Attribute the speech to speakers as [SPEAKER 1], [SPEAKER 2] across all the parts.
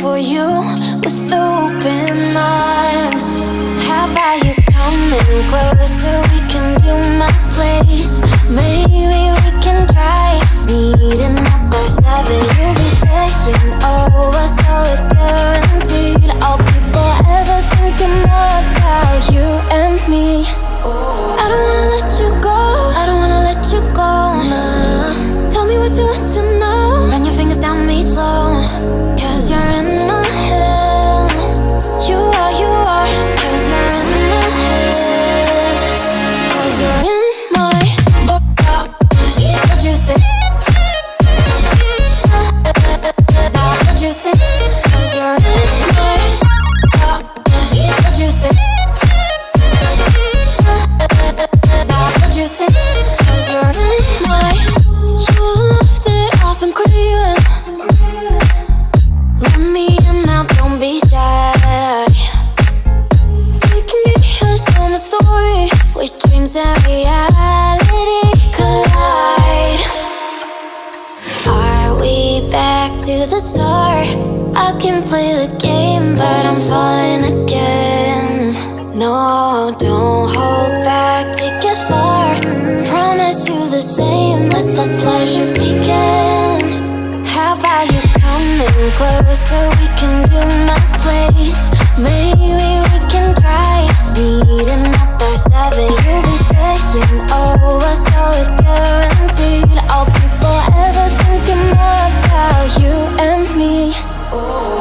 [SPEAKER 1] for you with open arms. How about you coming closer? We can do my place. Maybe we can try meeting up by 7. You'll be saying over, so it's guaranteed. I'll be forever thinking more about you and me. I don't wanna let you go, I don't wanna let you go. Tell me what you want to know. Run your fingers down me slow, 'cause you're in my head. You are, 'cause you're in my head. 'Cause you're in my what you think? What you think? 'Cause you're in my what you think? What you think? 'Cause you're in my you love that I've been craving. Let me in now, don't be shy. We can be a summer story where dreams and reality collide. Are we back to the start? I can play the game, but I'm falling again. No, don't hold back, take it far. Promise you the same, let the pleasure begin. How about you coming closer? We can do my place. Maybe we can try meeting up by 7. You'll be saying over, so it's guaranteed. I'll be forever thinking more about you and me.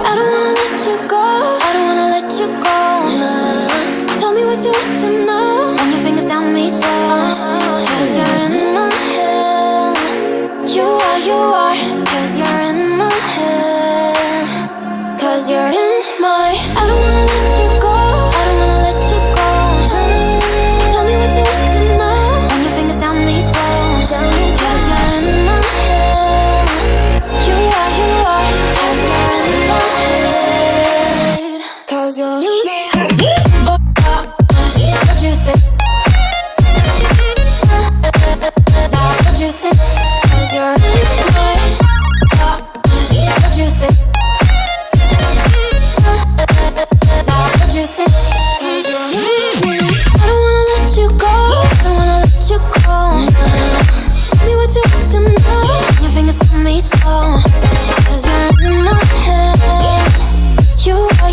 [SPEAKER 1] I don't wanna let you go, I don't wanna let you go. Tell me what you want to know. Run your fingers down me slow, 'cause you're in my head. You are, 'cause you're in my head. 'Cause you're in my I don't wanna let you go, I don't wanna let you go. Tell me what you want to know. Run your fingers down me slow, 'cause you're in my head. You are, 'cause you're in my head. 'Cause you're in my head. What you think? What you think? 'Cause you're in my what you think? What you think? 'Cause you're in my I don't wanna let you go, I don't wanna let you go. Tell me what you want to know. Your fingers on me slow, 'cause you're in my head. You are,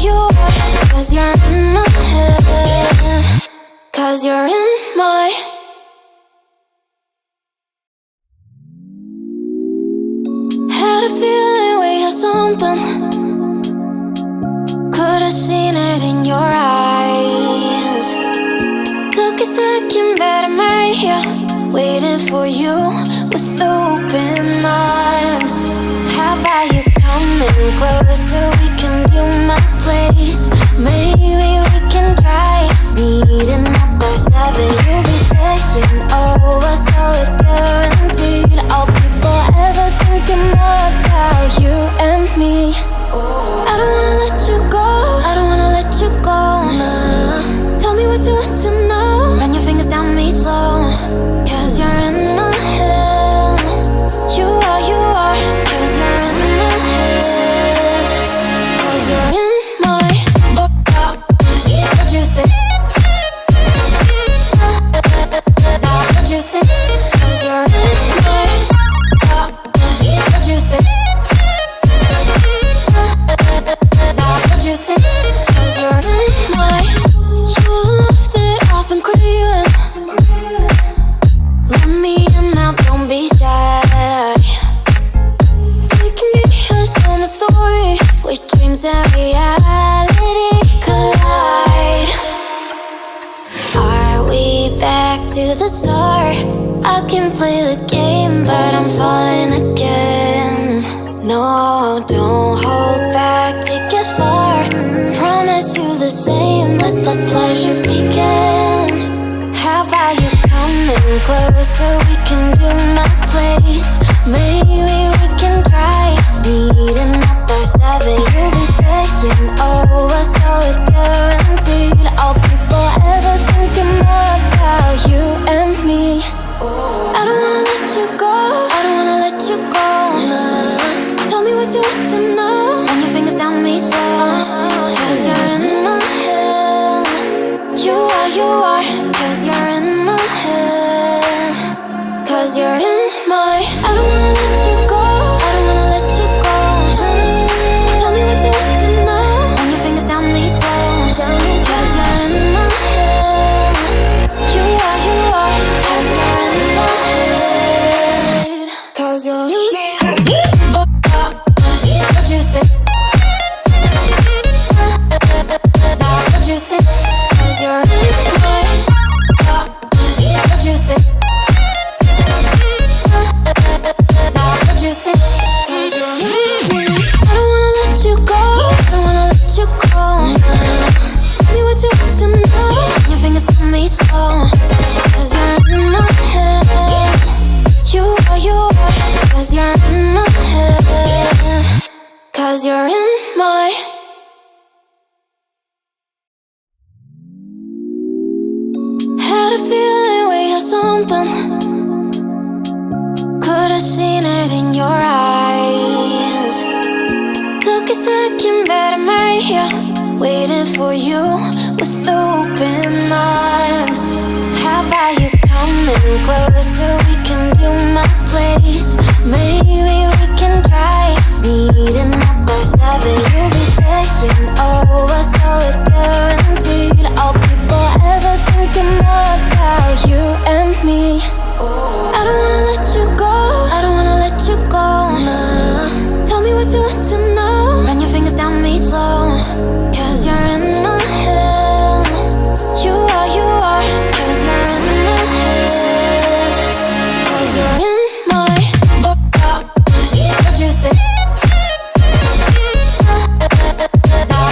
[SPEAKER 1] 'cause you're in my head. 'Cause you're in my had a feeling we had something. Could've seen it in your eyes. Took a second, but I'm right here, waiting for you with open arms. How about you coming closer? We can do my place. Maybe we can try meeting up by 7. You'll be saying over, so it's guaranteed. I'll be forever thinking more about you and me. I don't wanna let you go, I don't wanna let you go. Tell me what you want to know. Run your fingers down me slow, 'cause you're in my head. You are, 'cause you're in my head. 'Cause you're in my what you think? What you think? 'Cause you're in my what you think? What you think? 'Cause you're in my you love that I've been craving. Let me in now, don't be shy. We can be a summer story where dreams and reality collide. Are we back to the start? I can play the game, but I'm falling again. No, don't hold back, take it far. Promise you the same, let the pleasure begin. How about you coming closer? We can do my place. Maybe we can try meeting up by 7. You'll be saying over, so it's guaranteed. I'll be forever thinking more about you and me. I don't wanna let you go, I don't wanna let you go. Tell me what you want to know. Run your fingers down me waiting for you with open arms. How about you coming closer? We can do my place. Maybe we can try meeting up by 7. You'll be saying over, so it's guaranteed. I'll be forever thinking more about you and me. I don't wanna let you go, I don't wanna let you go. Tell me what you want to know. Run your fingers down me slow, 'cause you're in my head. You are, 'cause you're in my head. 'Cause you're in my what you think?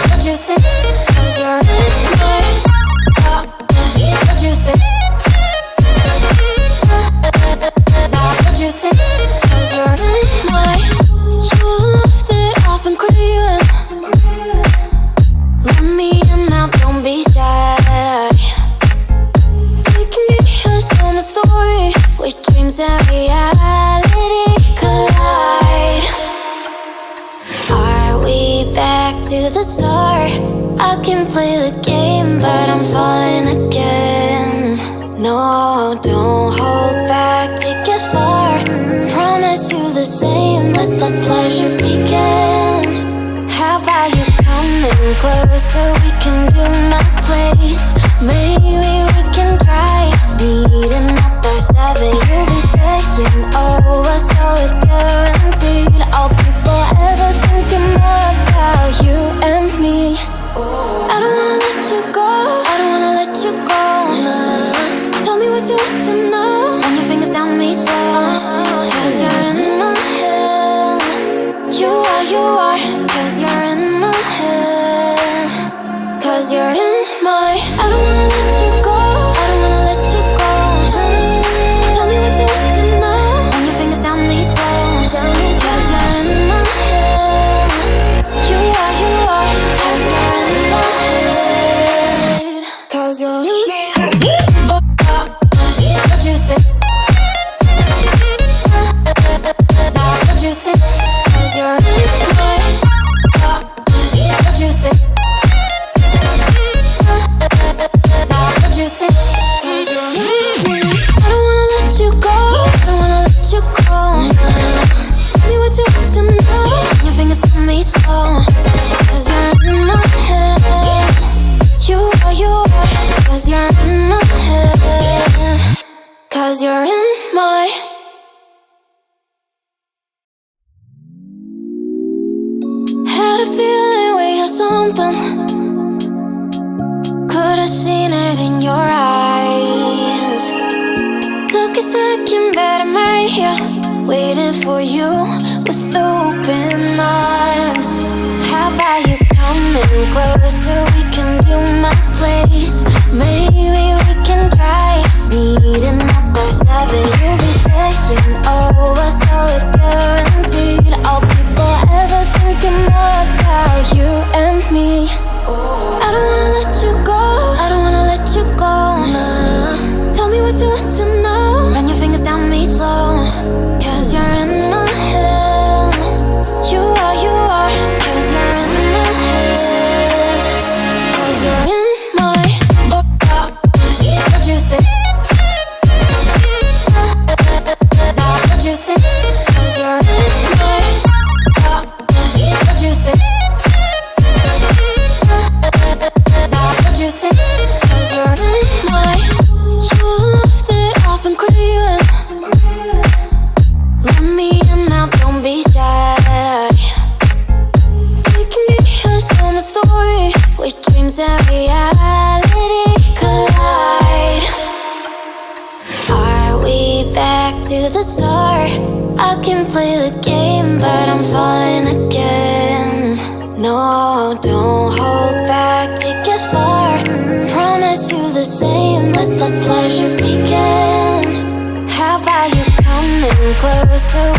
[SPEAKER 1] What you think? 'Cause you're in my what you think? What you think? 'Cause you're in my you love that I've been craving. Let me in now, don't be shy. We can be a summer story where dreams and reality collide. Are we back to the start? I can play the game, but I'm falling again. No, don't hold back, take it far. Promise you the same, let the pleasure begin. How about you coming closer? We can do my place. Maybe we can try meeting up by 7. You'll be saying over, so it's guaranteed. I'll be forever thinking more about you and me. I don't wanna let you go, I don't wanna let you go. Tell me what you want to know. Run your fingers down me slow, 'cause you're in my head. You are, 'cause you're in my head. 'Cause you're in my I don't wanna let you go, I don't wanna let you go. Tell me what you want to know. Run your fingers down me slow, 'cause you're in my head. You are, 'cause you're in my head. 'Cause you're in my head. What you think? What you think? 'Cause you're in my what you think? What you think? 'Cause you're in my I don't wanna let you go, I don't wanna let you go. Tell me what you want to know. Your fingers on me slow, 'cause you're in my head. You are, 'cause you're in my head. 'Cause you're in my had a feeling we had something. Could've seen it in your eyes. Took a second, but I'm right here, waiting for you with open arms. How about you coming closer? We can do my place. Maybe we can try meeting up by 7. You'll be saying over, so it's guaranteed. I'll be forever thinking more about you and me. I don't wanna let you go, I don't wanna let you go. Tell me what you want to know. Run your fingers down me slow, 'cause you're in my head. You are, 'cause you're in my head. 'Cause you're in my what you think? What you think? 'Cause you're in my what you think? What you think? 'Cause you're in my you love that I've been craving. Let me in now, don't be shy. We can be a summer story where dreams and reality collide. Are we back to the start? I can play the game, but I'm falling again. No, don't hold back, take it far. Promise you the same, let the pleasure begin. How about you coming closer?